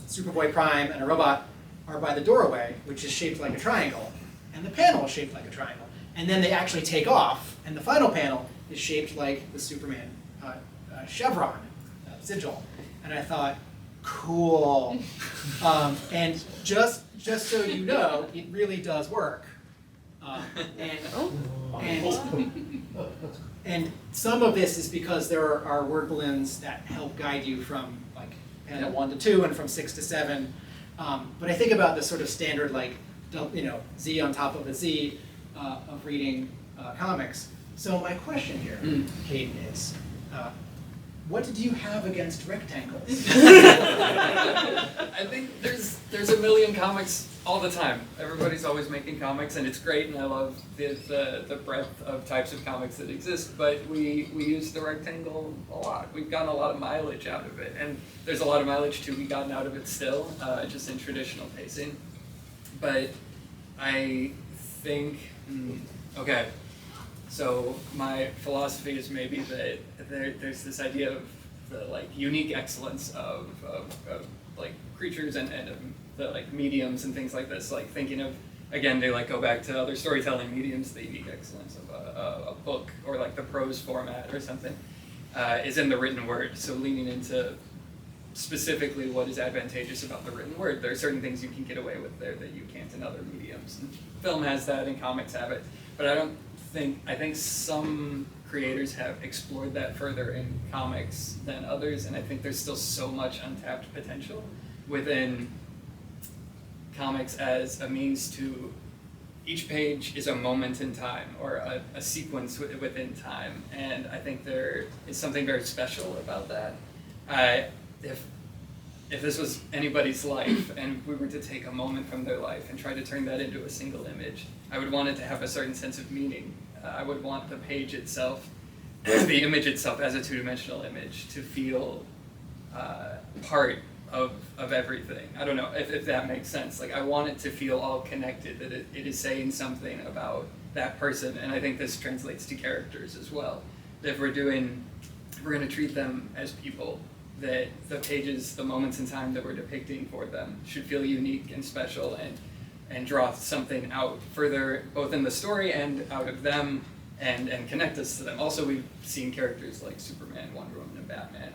Superboy Prime and a robot are by the doorway, which is shaped like a triangle, and the panel is shaped like a triangle. And then they actually take off, and the final panel is shaped like the Superman chevron, sigil. And I thought, cool. And just so you know, it really does work. And, and some of this is because there are word balloons that help guide you from like panel 1 to 2 and from 6 to 7. But I think about the sort of standard like, Z on top of a Z of reading comics. So my question here, Hayden, is what did you have against rectangles? I think there's a million comics all the time. Everybody's always making comics, and it's great, and I love the breadth of types of comics that exist, but we use the rectangle a lot. We've gotten a lot of mileage out of it, and there's a lot of mileage to be gotten out of it still, just in traditional pacing. But I think, okay, so my philosophy is maybe that there's this idea of the like unique excellence of like creatures and the like mediums and things like this. Like thinking of, again, they like go back to other storytelling mediums. The unique excellence of a book or like the prose format or something is in the written word. So leaning into specifically what is advantageous about the written word. There are certain things you can get away with there that you can't in other mediums. And film has that and comics have it, but I think some creators have explored that further in comics than others, and I think there's still so much untapped potential within comics as a means to, each page is a moment in time or a sequence within time, and I think there is something very special about that. If this was anybody's life and we were to take a moment from their life and try to turn that into a single image, I would want it to have a certain sense of meaning. I would want the page itself, the image itself as a two-dimensional image, to feel part of everything. I don't know if that makes sense. Like I want it to feel all connected, that it is saying something about that person, and I think this translates to characters as well. If we're going to treat them as people, that the pages, the moments in time that we're depicting for them should feel unique and special and draw something out further, both in the story and out of them, and connect us to them. Also, we've seen characters like Superman, Wonder Woman, and Batman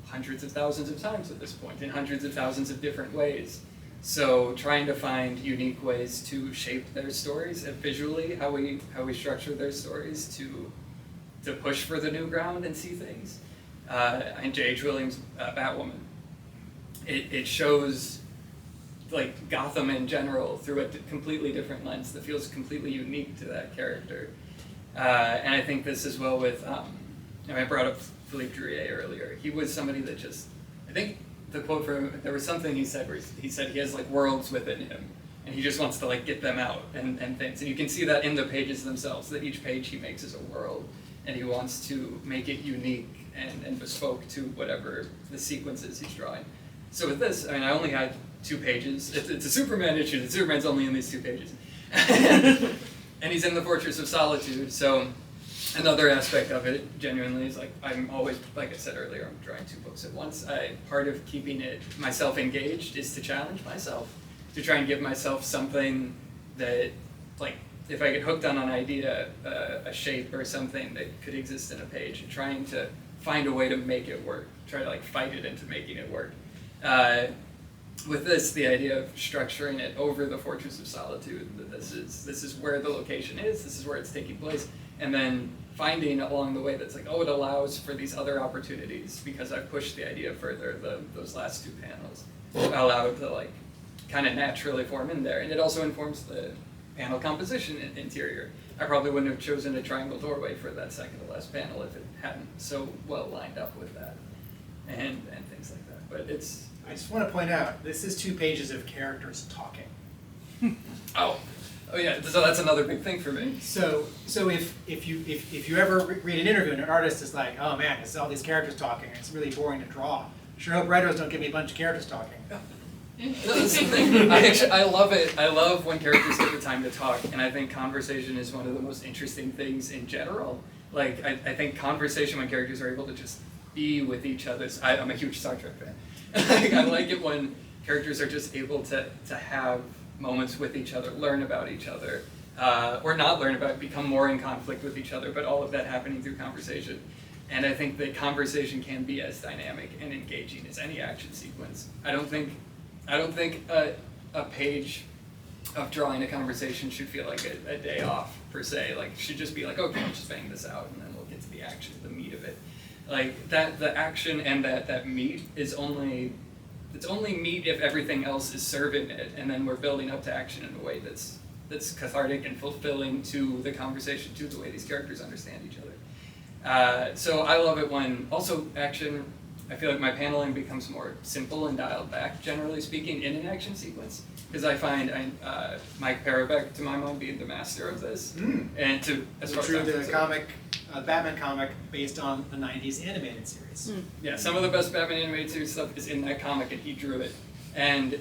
hundreds of thousands of times at this point, in hundreds of thousands of different ways. So trying to find unique ways to shape their stories, and visually, how we structure their stories to push for the new ground and see things. And J.H. Williams' Batwoman, it shows like Gotham in general through a completely different lens that feels completely unique to that character. And I think this as well with, I brought up Philippe Drouillet earlier. He was somebody that just, I think the quote from him, there was something he said where he said he has like worlds within him, and he just wants to like get them out and things. And you can see that in the pages themselves, that each page he makes is a world, and he wants to make it unique and bespoke to whatever the sequence is he's drawing. So with this, I only had 2 pages. It's a Superman issue. The Superman's only in these 2 pages. And he's in the Fortress of Solitude, so another aspect of it, genuinely, is like, I'm always, like I said earlier, I'm drawing 2 books at once. Part of keeping myself engaged is to challenge myself, to try and give myself something that, like, if I get hooked on an idea, a shape or something that could exist in a page, and trying to find a way to make it work, try to like fight it into making it work. With this, the idea of structuring it over the Fortress of Solitude, that this is where the location is, this is where it's taking place, and then finding along the way that's like, oh, it allows for these other opportunities because I've pushed the idea further. Those last 2 panels allow it to like kind of naturally form in there, and it also informs the panel composition interior. I probably wouldn't have chosen a triangle doorway for that second to last panel if it hadn't so well lined up with that, and things like that. But it's. I just want to point out, this is 2 pages of characters talking. Oh yeah. So that's another big thing for me. So if you ever read an interview and an artist is like, oh man, it's all these characters talking, it's really boring to draw. Sure hope writers don't give me a bunch of characters talking. That's the thing. I love it. I love when characters get the time to talk, and I think conversation is one of the most interesting things in general. Like, I think conversation when characters are able to just be with each other. I'm a huge Star Trek fan. I like it when characters are just able to have moments with each other, learn about each other, or not learn about it, become more in conflict with each other, but all of that happening through conversation. And I think that conversation can be as dynamic and engaging as any action sequence. I don't think a page of drawing a conversation should feel like a day off, per se. Like, it should just be like, okay, let's just bang this out, and then we'll get to the action, the meat of it. Like, the action and that meat is only, it's only meat if everything else is serving it, and then we're building up to action in a way that's cathartic and fulfilling to the conversation, to the way these characters understand each other. So I love it when, also action, I feel like my paneling becomes more simple and dialed back, generally speaking, in an action sequence. Because I find Mike Parobeck, to my mind, being the master of this. And to, as far as I'm the concerned, comic, Batman comic based on the 90s animated series. yeah, some of the best Batman animated series stuff is in that comic, and he drew it. And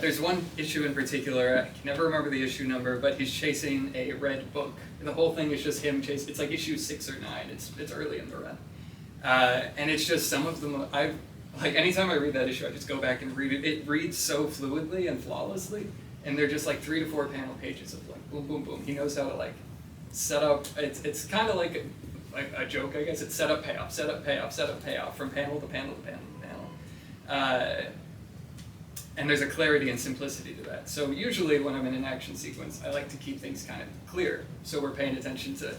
there's one issue in particular, I can never remember the issue number, but he's chasing a red book. The whole thing is just him chasing, it's like issue 6 or 9, it's early in the run. And it's just some of them, like anytime I read that issue, I just go back and read it. It reads so fluidly and flawlessly, and they're just like 3 to 4 panel pages of like boom, boom, boom. He knows how to like set up, it's kind of like a joke, I guess. It's set up, payoff, set up, payoff, set up, payoff, from panel to panel to panel to panel. And there's a clarity and simplicity to that. So usually when I'm in an action sequence, I like to keep things kind of clear. So we're paying attention to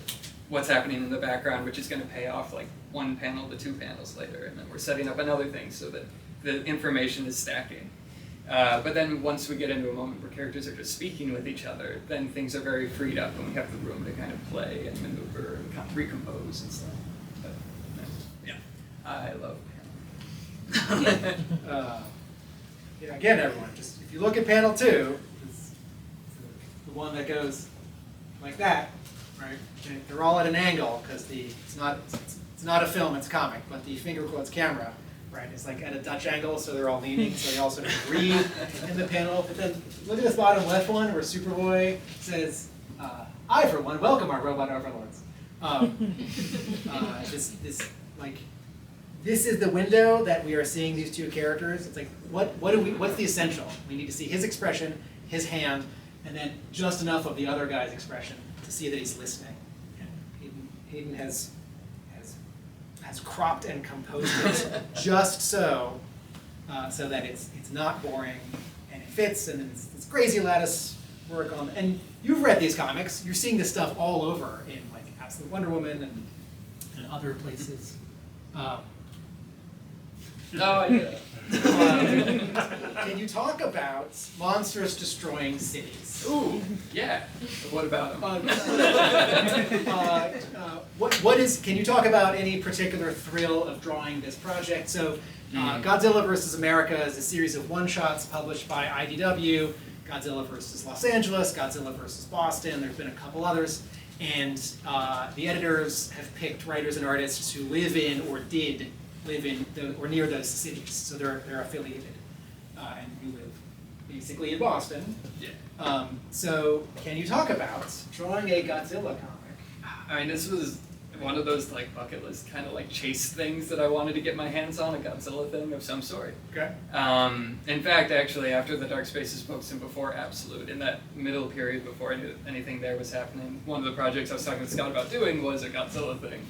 what's happening in the background, which is going to pay off like 1 panel to 2 panels later. And then we're setting up another thing so that the information is stacking. But then once we get into a moment where characters are just speaking with each other, then things are very freed up and we have the room to kind of play and maneuver and recompose and stuff. But yeah, I love paneling. Yeah, again, everyone, just if you look at panel 2, it's the one that goes like that, right? And they're all at an angle because it's not a film, it's a comic, but the finger quotes camera, right, is like at a Dutch angle, so they're all leaning, so they all sort of breathe in the panel. But then look at this bottom left one where Superboy says, "I for one welcome our robot overlords." This is the window that we are seeing these two characters. It's like, what's the essential? We need to see his expression, his hand, and then just enough of the other guy's expression to see that he's listening. And Hayden has cropped and composed it just so that it's not boring and it fits, and it's crazy lattice work on. And you've read these comics. You're seeing this stuff all over in like Absolute Wonder Woman and other places. No, I get it. Can you talk about monsters destroying cities? Ooh, yeah. What about them? Can you talk about any particular thrill of drawing this project? So, Godzilla vs. America is a series of one-shots published by IDW. Godzilla vs. Los Angeles, Godzilla vs. Boston. There's been a couple others, and the editors have picked writers and artists who live in or did live in or near those cities, so they're affiliated, and you live basically in Boston. Yeah. So can you talk about drawing a Godzilla comic? I mean, this was one of those like bucket list kind of like chase things that I wanted to get my hands on, a Godzilla thing of some sort. Okay. In fact, actually, after the Dark Spaces books and before Absolute, in that middle period before anything there was happening, one of the projects I was talking to Scott about doing was a Godzilla thing.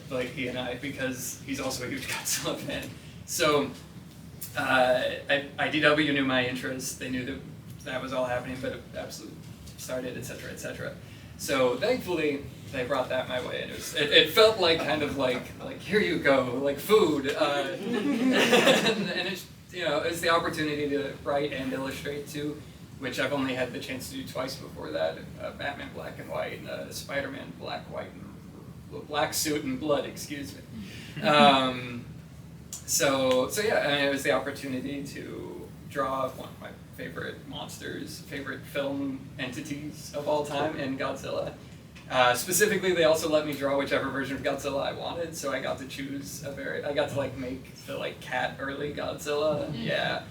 Like he and I, because he's also a huge Godzilla fan. So IDW knew my interest. They knew that was all happening, but Absolute started, etc., etc. So thankfully, they brought that my way, and it felt like kind of like here you go, like food, and it's it's the opportunity to write and illustrate too, which I've only had the chance to do twice before that. Batman Black and White, and Spider-Man Black, White, and Black Suit and Blood, excuse me. So yeah, I mean, it was the opportunity to draw one of my favorite monsters, favorite film entities of all time, in Godzilla. Specifically, they also let me draw whichever version of Godzilla I wanted, so I got to choose I got to like make the like cat early Godzilla. Yeah,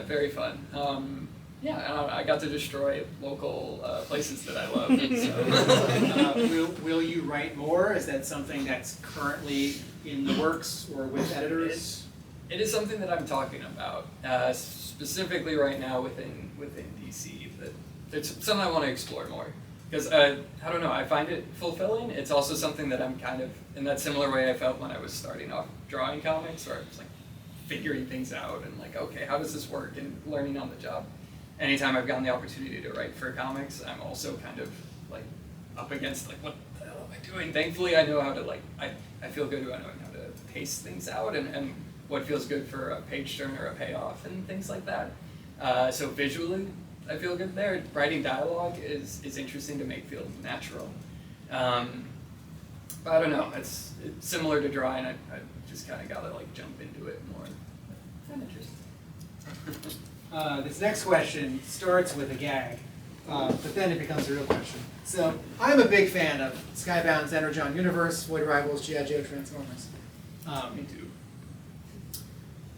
very fun. Yeah, I got to destroy local places that I love. So. Will you write more? Is that something that's currently in the works or with editors? It is something that I'm talking about, specifically right now within DC. That it's something I want to explore more, because I don't know, I find it fulfilling. It's also something that I'm kind of in that similar way I felt when I was starting off drawing comics, where I was like figuring things out and like, okay, how does this work, and learning on the job. anytime I've gotten the opportunity to write for comics, I'm also kind of like up against like, what the hell am I doing? Thankfully, I know how to like, I feel good about knowing how to pace things out and what feels good for a page turn or a payoff and things like that. So visually, I feel good there. Writing dialogue is interesting to make feel natural. But I don't know, it's similar to drawing. I just kind of got to like jump into it more. Kind of interesting. This next question starts with a gag, but then it becomes a real question. So, I'm a big fan of Skybound's Energon Universe, Void Rivals, G.I. Joe, Transformers. Me too.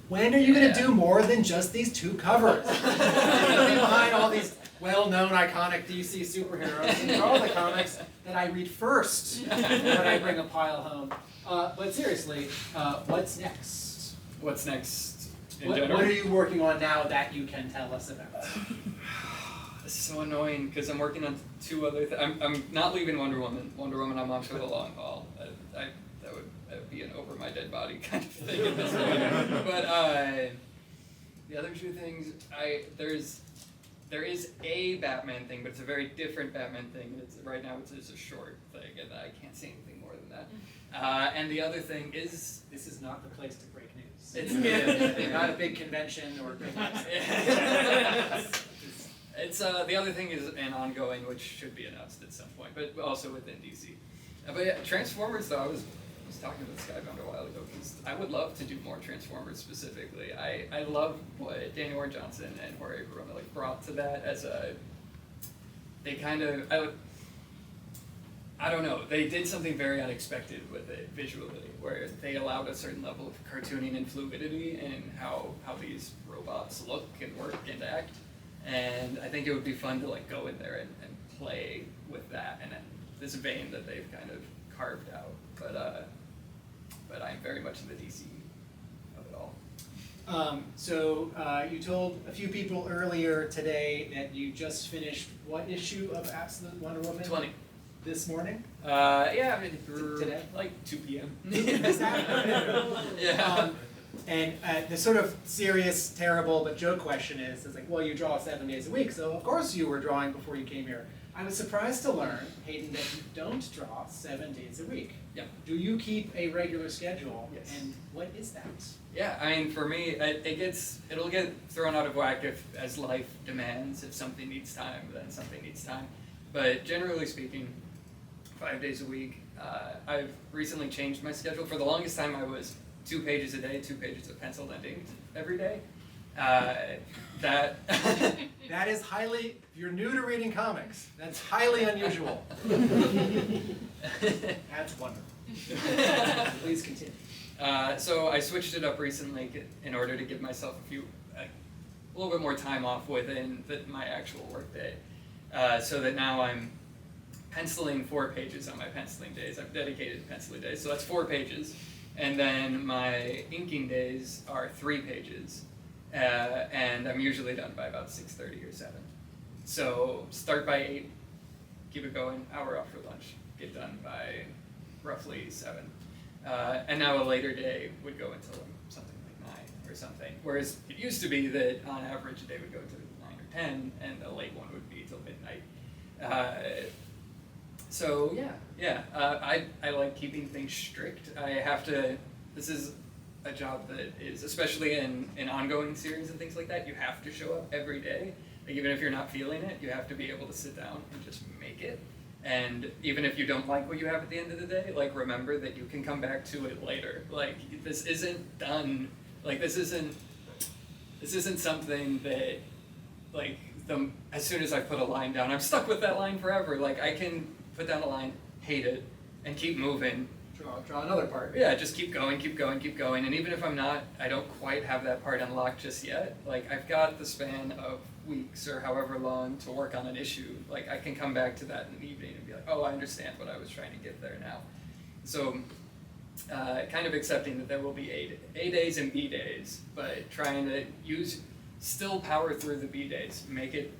When are you going to do more than just these 2 covers? You're going to be behind all these well-known, iconic DC superheroes and draw the comics that I read first when I bring a pile home. But seriously, what's next? What's next in What general? are you working on now that you can tell us about? This is so annoying because I'm working on 2 other things. I'm not leaving Wonder Woman. Wonder Woman, I'm on for the long haul. That would be an over my dead body kind of thing at this point. But the other 2 things, there is a Batman thing, but it's a very different Batman thing. Right now it's a short thing, and I can't say anything more than that. And the other thing is, This is not the place to break news. It's not a big convention or a big It's the other thing is an ongoing, which should be announced at some point, but also within DC. But yeah, Transformers though, I was talking with Skybound a while ago because I would love to do more Transformers specifically. I love what Daniel Warren Johnson and Jorge Corona like brought to that as a. They kind of I don't know. They did something very unexpected with it visually, where they allowed a certain level of cartooning and fluidity in how these robots look and work and act. And I think it would be fun to like go in there and play with that and this vein that they've kind of carved out. But I'm very much in the DC of it all. So you told a few people earlier today that you just finished what issue of Absolute Wonder Woman? 20. This morning? Yeah, I mean, Today? like 2 p.m. Yeah. And the sort of serious, terrible, but joke question is, it's like, well, you draw 7 days a week, so of course you were drawing before you came here. I was surprised to learn, Hayden, that you don't draw 7 days a week. Yeah. Do you keep a regular schedule? Yes. And what is that? Yeah, I mean, for me, it'll get thrown out of whack as life demands. If something needs time, then something needs time. But generally speaking, 5 days a week. I've recently changed my schedule. For the longest time, I was 2 pages a day, 2 pages of penciled and inked every day. That That is highly, if you're new to reading comics, that's highly unusual. That's wonderful. Please continue. So I switched it up recently in order to give myself a little bit more time off within my actual work day, so that now I'm penciling 4 pages on my penciling days. I've dedicated penciling days, so that's 4 pages. And then my inking days are 3 pages. And I'm usually done by about 6:30 or 7. So start by 8, keep it going, hour off for lunch, get done by roughly 7. And now a later day would go until something like 9 or something. Whereas it used to be that on average a day would go to 9 or 10, and a late one would be till midnight. So yeah, I like keeping things strict. I have to. This is a job that is, especially in ongoing series and things like that, you have to show up every day. Like, even if you're not feeling it, you have to be able to sit down and just make it. And even if you don't like what you have at the end of the day, like, remember that you can come back to it later. Like, this isn't done. Like, this isn't something that, like, as soon as I put a line down, I'm stuck with that line forever. Like, I can put down a line, hate it, and keep moving. Draw another part. Yeah, just keep going, keep going, keep going. And even if I don't quite have that part unlocked just yet, like, I've got the span of weeks or however long to work on an issue. Like, I can come back to that in the evening and be like, oh, I understand what I was trying to get there now. So, kind of accepting that there will be A days and B days, but trying to still power through the B days, make it,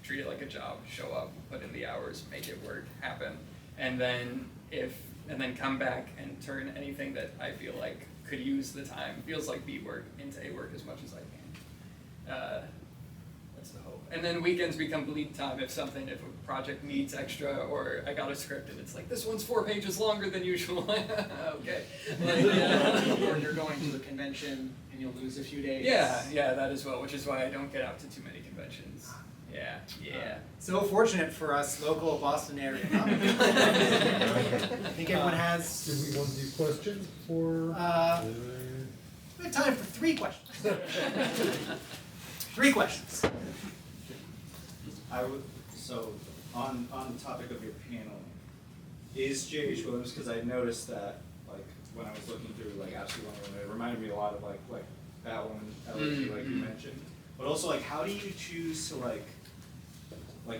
treat it like a job, show up, put in the hours, make it work, happen. And then come back and turn anything that I feel like could use the time, feels like B work, into A work as much as I can. That's the hope. And then weekends become bleed time if a project needs extra, or I got a script and it's like, this one's 4 pages longer than usual. Okay. Or you're going to a convention and you'll lose a few days. Yeah, that as well, which is why I don't get out to too many conventions. Yeah. So fortunate for us local Boston area comic book fans. I think everyone has. Do we want to do questions for? We have time for 3 questions. 3 questions. So on the topic of your panel, is J.H. Williams, because I noticed that like when I was looking through like Absolute Wonder Woman, it reminded me a lot of like Batwoman, LAP, like you mentioned. But also like how do you choose to like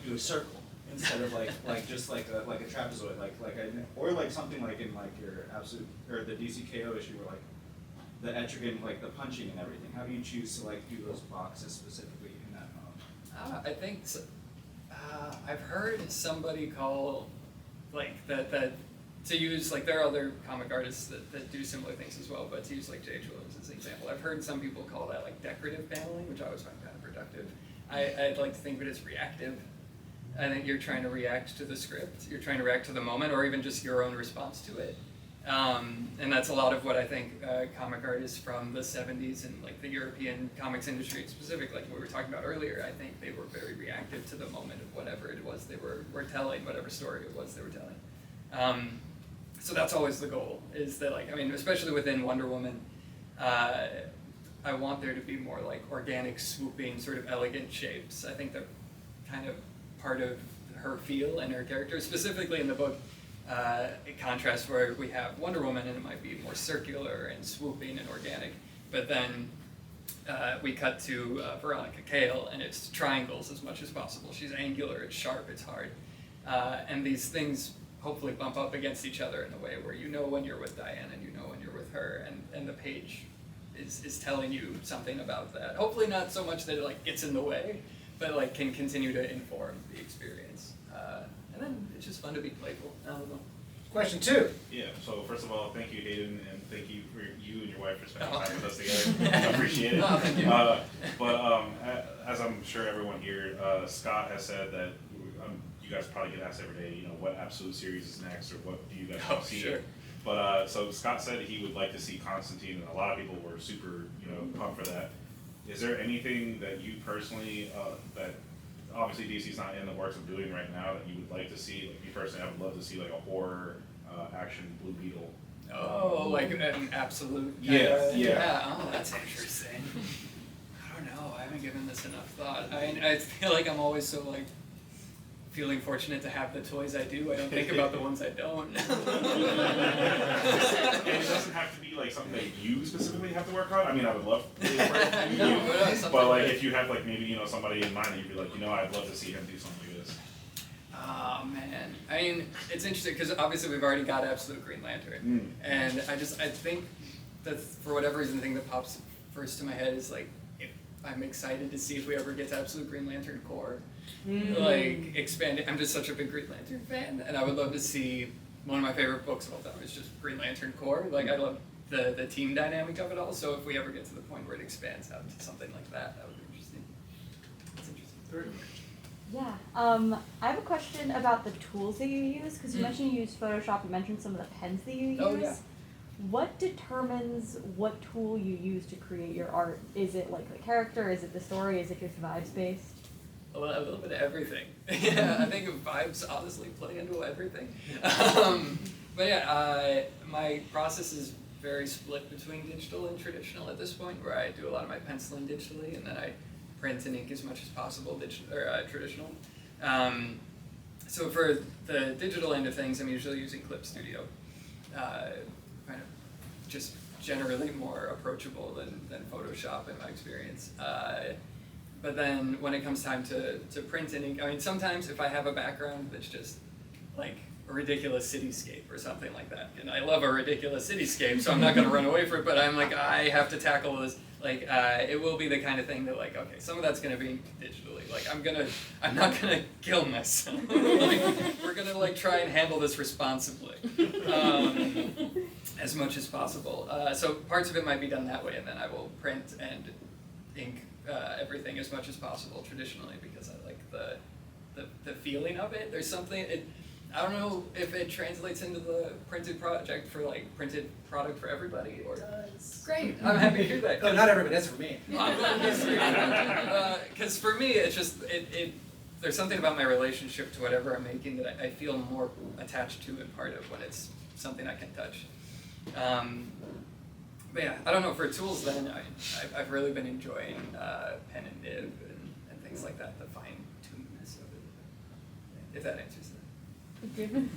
do a circle instead of like just like a trapezoid, or like something like in like your Absolute or the DCKO issue where like the etrigan, like the punching and everything. How do you choose to like do those boxes specifically in that mode? I think so. I've heard somebody call like that to use, like there are other comic artists that do similar things as well, but to use like J.H. Williams as an example, I've heard some people call that like decorative paneling, which I always find kind of productive. I'd like to think of it as reactive. I think you're trying to react to the script, you're trying to react to the moment, or even just your own response to it. And that's a lot of what I think comic artists from the 70s and like the European comics industry specific, like we were talking about earlier, I think they were very reactive to the moment of whatever it was they were telling, whatever story it was they were telling. So that's always the goal, is that like, I mean, especially within Wonder Woman, I want there to be more like organic, swooping, sort of elegant shapes. I think they're kind of part of her feel and her character, specifically in the book. In contrast, where we have Wonder Woman and it might be more circular and swooping and organic, but then we cut to Veronica Cale and it's triangles as much as possible. She's angular, it's sharp, it's hard, and these things hopefully bump up against each other in a way where you know when you're with Diane and you know when you're with her, and the page is telling you something about that. Hopefully not so much that it like gets in the way, but like can continue to inform the experience. And then it's just fun to be playful. I don't know. Question 2. Yeah, so first of all, thank you, Hayden, and thank you for you and your wife for spending time with us together. I appreciate it. Oh, thank you. But as I'm sure everyone here, Scott has said that you guys probably get asked every day, you know, what Absolute series is next, or what do you guys want to see? Sure. But so Scott said he would like to see Constantine, and a lot of people were super, pumped for that. Is there anything that you personally, that obviously DC's not in the works of doing right now, that you would like to see? Like me personally, I would love to see like a horror action Blue Beetle. Oh, like an absolute. Yeah. Oh, that's interesting. I don't know. I haven't given this enough thought. I feel like I'm always so like feeling fortunate to have the toys I do. I don't think about the ones I don't. And it doesn't have to be like something that you specifically have to work on. I mean, I would love to do it, but like if you have like maybe somebody in mind that you'd be like, I'd love to see him do something like this. Oh man, I mean, it's interesting because obviously we've already got Absolute Green Lantern, and I think that for whatever reason, the thing that pops first to my head is like, if I'm excited to see if we ever get to Absolute Green Lantern Corps, like expanding. I'm just such a big Green Lantern fan, and I would love to see. One of my favorite books of all time is just Green Lantern Corps. Like I love the team dynamic of it all. So if we ever get to the point where it expands out to something like that, that would be interesting. That's interesting. Yeah. I have a question about the tools that you use, because you mentioned you use Photoshop. You mentioned some of the pens that you use. Oh, yeah. What determines what tool you use to create your art? Is it like the character? Is it the story? Is it just vibes based? A little bit of everything. Yeah, I think vibes honestly play into everything. But yeah, my process is very split between digital and traditional at this point, where I do a lot of my penciling digitally, and then I print and ink as much as possible, traditional. So for the digital end of things, I'm usually using Clip Studio. Kind of just generally more approachable than Photoshop in my experience. But then when it comes time to print and ink, I mean, sometimes if I have a background that's just like a ridiculous cityscape or something like that, and I love a ridiculous cityscape, so I'm not going to run away from it, but I'm like, I have to tackle this. Like, it will be the kind of thing that like, okay, some of that's going to be digitally. Like, I'm not going to kill myself. Like, we're going to like try and handle this responsibly. As much as possible. So parts of it might be done that way, and then I will print and ink everything as much as possible traditionally because I like the feeling of it. There's something, I don't know if it translates into the printed project for like printed product for everybody or great. I'm happy to hear that. Oh, not everybody. That's for me. Because for me, it's just there's something about my relationship to whatever I'm making that I feel more attached to and part of when it's something I can touch. But yeah, I don't know, for tools then, I've really been enjoying pen and nib and things like that, the fine-tunedness of it, if that answers that. Given